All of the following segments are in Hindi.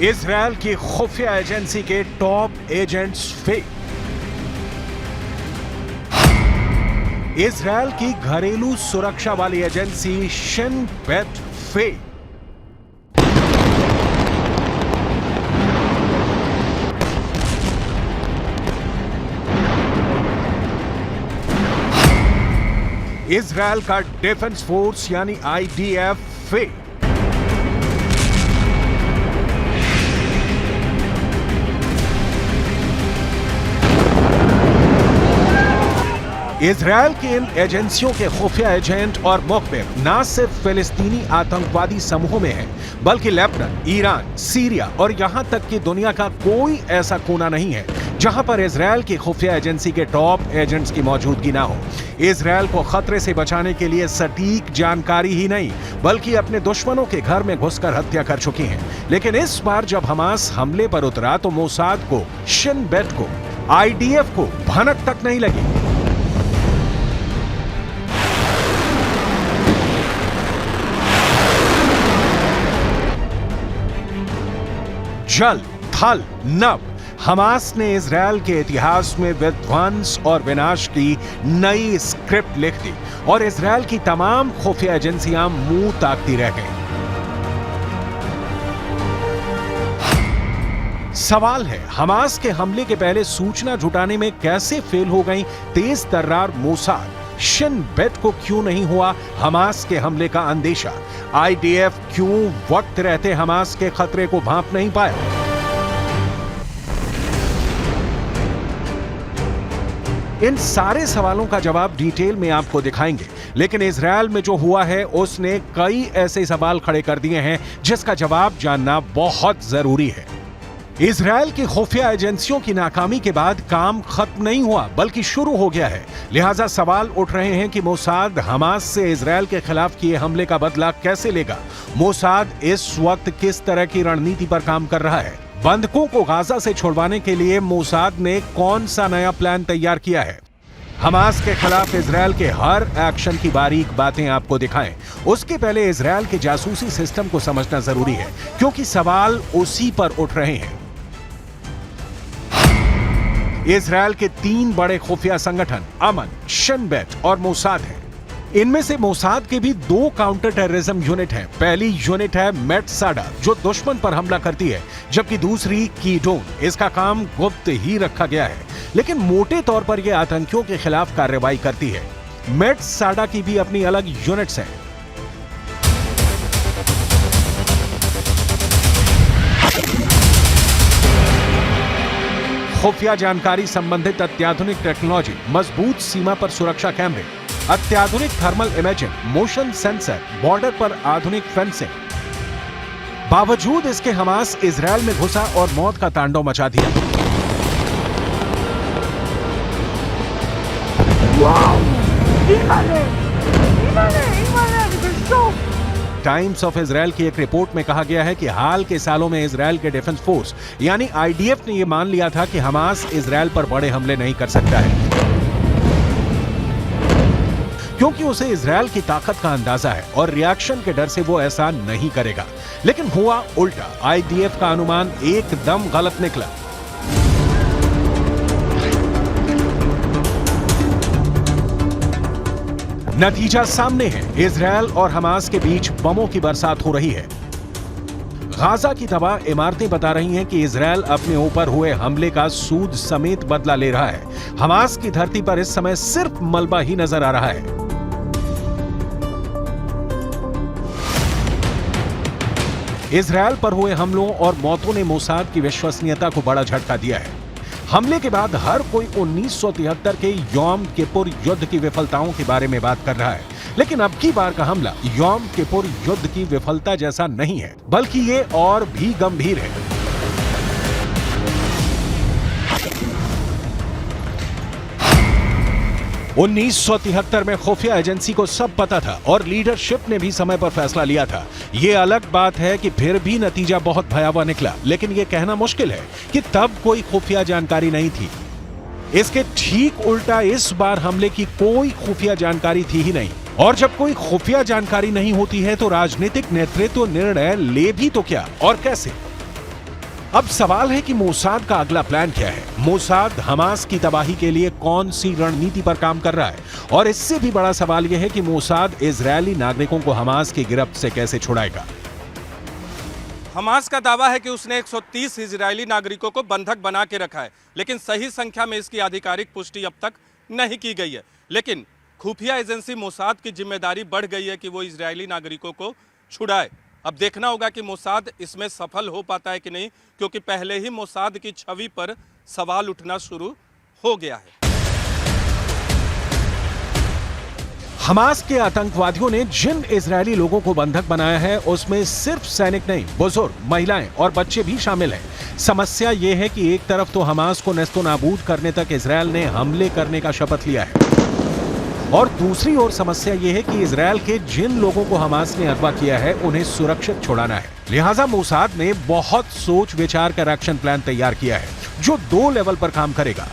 इजरायल की खुफिया एजेंसी के टॉप एजेंट्स फेक। इजरायल की घरेलू सुरक्षा वाली agency Shin Bet fake. Israel का डिफेंस फोर्स यानी आईडीएफ फेक। इजरायल की इन एजेंसियों के खुफिया एजेंट और मुखबिर न सिर्फ फिलिस्तीनी आतंकवादी समूहों में हैं, बल्कि लेबनान, ईरान, सीरिया और यहां तक कि दुनिया का कोई ऐसा कोना नहीं है जहां पर इजरायल की खुफिया एजेंसी के टॉप एजेंट्स की मौजूदगी ना हो। इजरायल को खतरे से बचाने के लिए सटीक जानकारी ही नहीं, बल्कि अपने दुश्मनों के घर में घुसकर हत्या कर चुकी हैं। लेकिन इस बार जब हमास हमले पर उतरा तो मोसाद को, शिन बेट को, आईडीएफ को भनक तक नहीं लगी। जल, थल, नभ, हमास ने इजरायल के इतिहास में विध्वंस और विनाश की नई स्क्रिप्ट लिख दी और इजरायल की तमाम खुफिया एजेंसियां मुंह ताकती रह गईं। सवाल है, हमास के हमले के पहले सूचना जुटाने में कैसे फेल हो गई तेज तर्रार मोसाद? शिन बेट को क्यों नहीं हुआ हमास के हमले का अंदेशा? आईडीएफ क्यों वक्त रहते हमास के खतरे को भांप नहीं पाया? इन सारे सवालों का जवाब डिटेल में आपको दिखाएंगे, लेकिन इजरायल में जो हुआ है उसने कई ऐसे सवाल खड़े कर दिए हैं जिसका जवाब जानना बहुत जरूरी है। इजरायल की खुफिया एजेंसियों की नाकामी के बाद काम खत्म नहीं हुआ, बल्कि शुरू हो गया है। लिहाजा सवाल उठ रहे हैं कि मोसाद हमास से इजरायल के खिलाफ किए हमले का बदला कैसे लेगा? मोसाद इस वक्त किस तरह की रणनीति पर काम कर रहा है? बंधकों को गाजा से छुड़वाने के लिए मोसाद ने कौन सा नया प्लान तैयार किया है? हमास के खिलाफ इजरायल के हर एक्शन की बारीक बातें आपको दिखाएं। उसके पहले इजरायल के जासूसी सिस्टम को समझना जरूरी है, क्योंकि सवाल उसी पर उठ रहे हैं। इजरायल के 3 बड़े खुफिया संगठन अमन, शिन बेट और मोसाद हैं। इनमें से मोसाद के भी 2 काउंटर टेररिज्म यूनिट हैं। पहली यूनिट है मेटसाडा, जो दुश्मन पर हमला करती है, जबकि दूसरी कीडोन। इसका काम गुप्त ही रखा गया है, लेकिन मोटे तौर पर यह आतंकियों के खिलाफ कार्रवाई करती है। मेटसाडा की भी अपनी अलग यूनिट्स हैं। खुफिया जानकारी संबंधित अत्याधुनिक टेक्नोलॉजी, मजबूत सीमा पर सुरक्षा कैमरे, अत्याधुनिक thermal imaging, motion sensor, border पर आधुनिक फेंसिंग। बावजूद इसके हमास इजरायल में घुसा और मौत का तांडव मचा दिया। टाइम्स ऑफ इजरायल की एक रिपोर्ट में कहा गया है कि हाल के सालों में इजरायल के डिफेंस फोर्स यानी आईडीएफ ने यह मान लिया था कि हमास इजरायल पर बड़े हमले नहीं कर सकता है, क्योंकि उसे इजरायल की ताकत का अंदाजा है और रिएक्शन के डर से वो ऐसा नहीं करेगा। लेकिन हुआ उल्टा। आईडीएफ का अनुमान एकदम गलत निकला। नतीजा सामने है। इजरायल और हमास के बीच बमों की बरसात हो रही है। गाजा की तबाह इमारतें बता रही हैं कि इजरायल अपने ऊपर हुए हमले का सूद समेत बदला ले रहा है। हमास की धरती पर इस समय सिर्फ मलबा ही नजर आ रहा है। इजरायल पर हुए हमलों और मौतों ने मोसाद की विश्वसनीयता को बड़ा झटका दिया है। हमले के बाद हर कोई 1973 के यौम किपुर युद्ध की विफलताओं के बारे में बात कर रहा है, लेकिन अब की बार का हमला यौम किपुर युद्ध की विफलता जैसा नहीं है, बल्कि ये और भी गंभीर है। 1973 में खुफिया एजेंसी को सब पता था और लीडरशिप ने भी समय पर फैसला लिया था। ये अलग बात है कि फिर भी नतीजा बहुत भयावह निकला, लेकिन ये कहना मुश्किल है कि तब कोई खुफिया जानकारी नहीं थी। इसके ठीक उल्टा इस बार हमले की कोई खुफिया जानकारी थी ही नहीं, और जब कोई खुफिया जानकारी नहीं होती है तो राजनीतिक नेतृत्व निर्णय ले भी तो क्या और कैसे। अब सवाल है कि मोसाद का अगला प्लान क्या है। मोसाद हमास की तबाही के लिए कौन सी रणनीति पर काम कर रहा है, और इससे भी बड़ा सवाल यह है कि मोसाद इजरायली नागरिकों को हमास की गिरफ्त से कैसे छुड़ाएगा। हमास का दावा है कि उसने 130 इजरायली नागरिकों को बंधक बना के रखा है, लेकिन सही संख्या में इसकी आधिकारिक पुष्टि अब तक नहीं की गई है। लेकिन खुफिया एजेंसी मोसाद की जिम्मेदारी बढ़ गई है कि वो इजरायली नागरिकों को छुड़ाए। अब देखना होगा कि मोसाद इसमें सफल हो पाता है कि नहीं, क्योंकि पहले ही मोसाद की छवि पर सवाल उठना शुरू हो गया है। हमास के आतंकवादियों ने जिन इजरायली लोगों को बंधक बनाया है उसमें सिर्फ सैनिक नहीं, बुजुर्ग, महिलाएं और बच्चे भी शामिल हैं। समस्या यह है कि एक तरफ तो हमास को नेस्तोनाबूद करने तक इजरायल ने हमले करने का शपथ लिया है, और दूसरी ओर समस्या यह है कि इजरायल के जिन लोगों को हमास ने अगवा किया है उन्हें सुरक्षित छुड़ाना है। लिहाजा मोसाद ने बहुत सोच विचार कर एक्शन प्लान तैयार किया है जो 2 लेवल पर काम करेगा।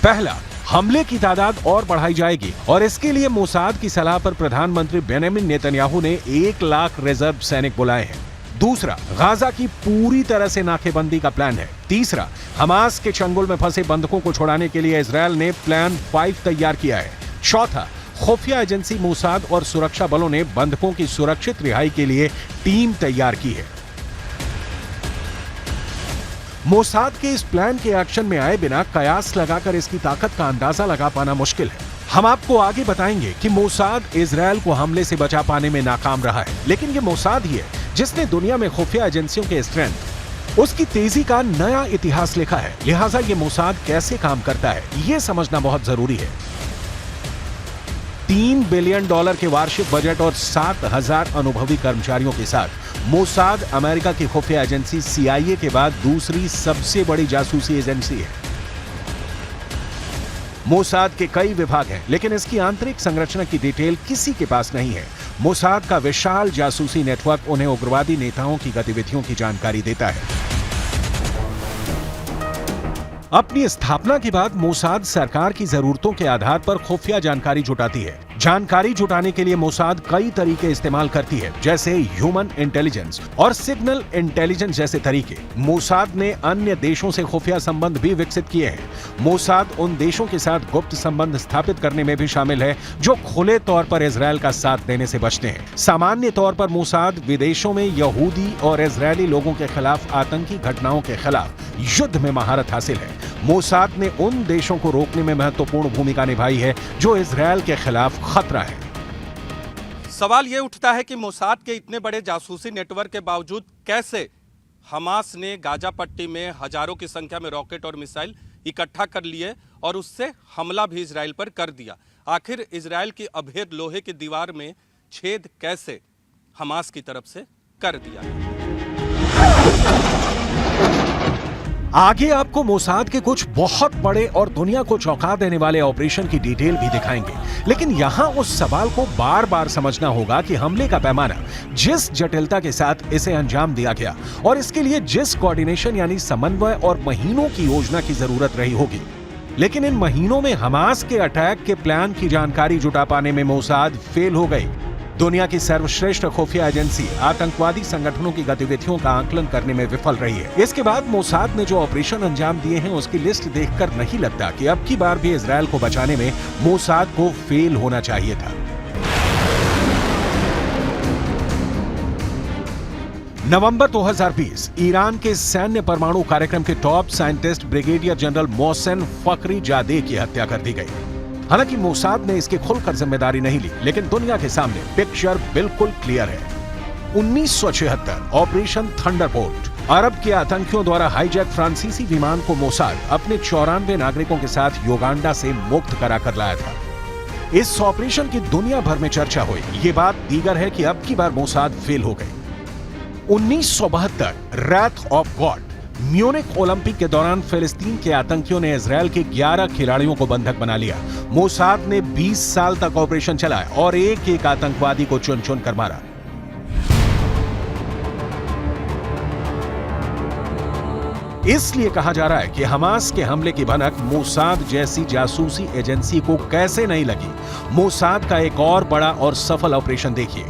पहला, हमले की तादाद और बढ़ाई जाएगी, और इसके लिए मोसाद की सलाह पर प्रधानमंत्री बेंजामिन नेतन्याहू ने 1 लाख रिजर्व सैनिक बुलाए हैं। दूसरा, गाजा की पूरी तरह से नाकेबंदी का प्लान है। तीसरा, हमास के चंगुल में फंसे बंधकों को छुड़ाने के लिए इजरायल ने प्लान 5 तैयार किया है। चौथा, खुफिया एजेंसी मोसाद और सुरक्षा बलों ने बंधकों की सुरक्षित रिहाई के लिए टीम तैयार की है। मोसाद के इस प्लान के एक्शन में आए बिना कयास लगाकर इसकी ताकत का अंदाजा लगा पाना मुश्किल है। हम आपको आगे बताएंगे कि मोसाद इजरायल को हमले से बचा पाने में नाकाम रहा है, लेकिन ये मोसाद ही है जिसने दुनिया में खुफिया एजेंसियों के स्ट्रेंथ, उसकी तेजी का नया इतिहास लिखा है। लिहाजा ये मोसाद कैसे काम करता है ये समझना बहुत जरूरी है। $3 बिलियन के वार्षिक बजट और 7,000 अनुभवी कर्मचारियों के साथ मोसाद अमेरिका की खुफिया एजेंसी CIA के बाद दूसरी सबसे बड़ी जासूसी एजेंसी है। मोसाद के कई विभाग हैं, लेकिन इसकी आंतरिक संरचना की डिटेल किसी के पास नहीं है। मोसाद का विशाल जासूसी नेटवर्क उन्हें उग्रवादी नेताओं की गतिविधियों की जानकारी देता है। अपनी स्थापना के बाद मोसाद सरकार की जरूरतों के आधार पर खुफिया जानकारी जुटाती है। जानकारी जुटाने के लिए मोसाद कई तरीके इस्तेमाल करती है, जैसे ह्यूमन इंटेलिजेंस और सिग्नल इंटेलिजेंस जैसे तरीके। मोसाद ने अन्य देशों से खुफिया संबंध भी विकसित किए हैं। मोसाद उन देशों के साथ गुप्त संबंध स्थापित करने में भी शामिल है जो खुले तौर पर इजरायल का साथ देने से बचते हैं। सामान्य तौर पर मोसाद विदेशों में यहूदी और इजरायली लोगों के खिलाफ आतंकी घटनाओं के खिलाफ युद्ध में महारत हासिल है। मोसाद ने उन देशों को रोकने में महत्वपूर्ण भूमिका निभाई है जो इजरायल के खिलाफ खतरा है। सवाल यह उठता है कि मोसाद के इतने बड़े जासूसी नेटवर्क के बावजूद कैसे हमास ने गाजा पट्टी में हजारों की संख्या में रॉकेट और मिसाइल इकट्ठा कर लिए और उससे हमला भी इजरायल पर कर दिया। आखिर इजरायल की अभेद लोहे की दीवार में छेद कैसे हमास की तरफ से कर दिया। आगे आपको मोसाद के कुछ बहुत बड़े और दुनिया को चौंका देने वाले ऑपरेशन की डिटेल भी दिखाएंगे, लेकिन यहां उस सवाल को बार बार समझना होगा कि हमले का पैमाना, जिस जटिलता के साथ इसे अंजाम दिया गया और इसके लिए जिस कोऑर्डिनेशन यानी समन्वय और महीनों की योजना की जरूरत रही होगी, लेकिन इन महीनों में हमास के अटैक के प्लान की जानकारी जुटा पाने में मोसाद फेल हो गई। दुनिया की सर्वश्रेष्ठ खुफिया एजेंसी आतंकवादी संगठनों की गतिविधियों का आकलन करने में विफल रही है। इसके बाद मोसाद ने जो ऑपरेशन अंजाम दिए हैं उसकी लिस्ट देखकर नहीं लगता कि अब की बार भी इजरायल को बचाने में मोसाद को फेल होना चाहिए था। नवंबर 2020 ईरान के सैन्य परमाणु कार्यक्रम के top scientist brigadier general Mohsen Fakhrizadeh की हत्या कर दी गई। हालांकि मोसाद ने इसकी खुलकर जिम्मेदारी नहीं ली, लेकिन दुनिया के सामने पिक्चर बिल्कुल क्लियर है। 1976 ऑपरेशन थंडरबोल्ट, अरब के आतंकियों द्वारा हाईजैक फ्रांसीसी विमान को मोसाद अपने 94 नागरिकों के साथ युगांडा से मुक्त कराकर लाया था। इस ऑपरेशन की दुनिया भर में चर्चा हुई। ये बात दीगर है कि अब की बार मोसाद फेल हो गई। 1972 wrath of God, Munich Olympic के दौरान फिलिस्तीन के आतंकियों ने इजरायल के 11 खिलाड़ियों को बंधक बना लिया। मोसाद ने 20 साल तक ऑपरेशन चलाया और एक एक आतंकवादी को चुन चुन कर मारा। इसलिए कहा जा रहा है कि हमास के हमले की भनक मोसाद जैसी जासूसी एजेंसी को कैसे नहीं लगी। मोसाद का एक और बड़ा और सफल ऑपरेशन देखिए।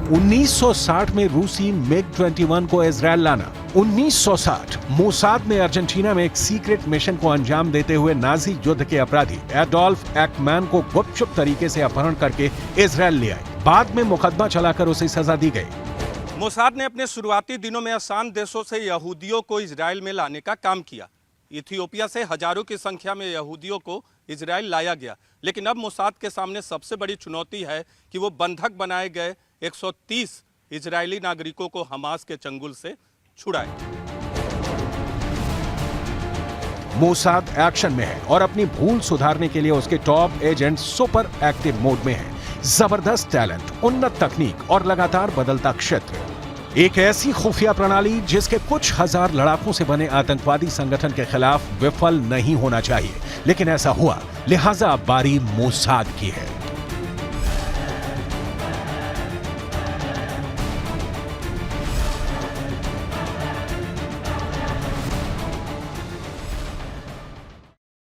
1960 में रूसी MiG-21 को इजराइल लाना। 1960 मोसाद ने अर्जेंटीना में एक सीक्रेट मिशन को अंजाम देते हुए नाजी युद्ध के अपराधी एडोल्फ एक्मैन को गुपचुप तरीके से अपहरण करके इजराइल ले आए। बाद में मुकदमा चलाकर उसे सजा दी गई। मोसाद ने अपने शुरुआती दिनों में आसान देशों से यहूदियों को इजराइल में लाने का काम किया। इथियोपिया से हजारों की संख्या में यहूदियों को इजराइल लाया गया, लेकिन अब मोसाद के सामने सबसे बड़ी चुनौती है कि वो बंधक बनाए गए 130 इजरायली नागरिकों को हमास के चंगुल से छुड़ाए। मोसाद एक्शन में है और अपनी भूल सुधारने के लिए उसके top agent super active mode में हैं। जबरदस्त टैलेंट, उन्नत तकनीक और लगातार बदलता क्षेत्र। एक ऐसी खुफिया प्रणाली जिसके कुछ हजार लड़ाकों से बने आतंकवादी संगठन के खिलाफ विफल नहीं होना चाहिए, लेकिन ऐसा हुआ, लिहाजा बारी मोसाद की है।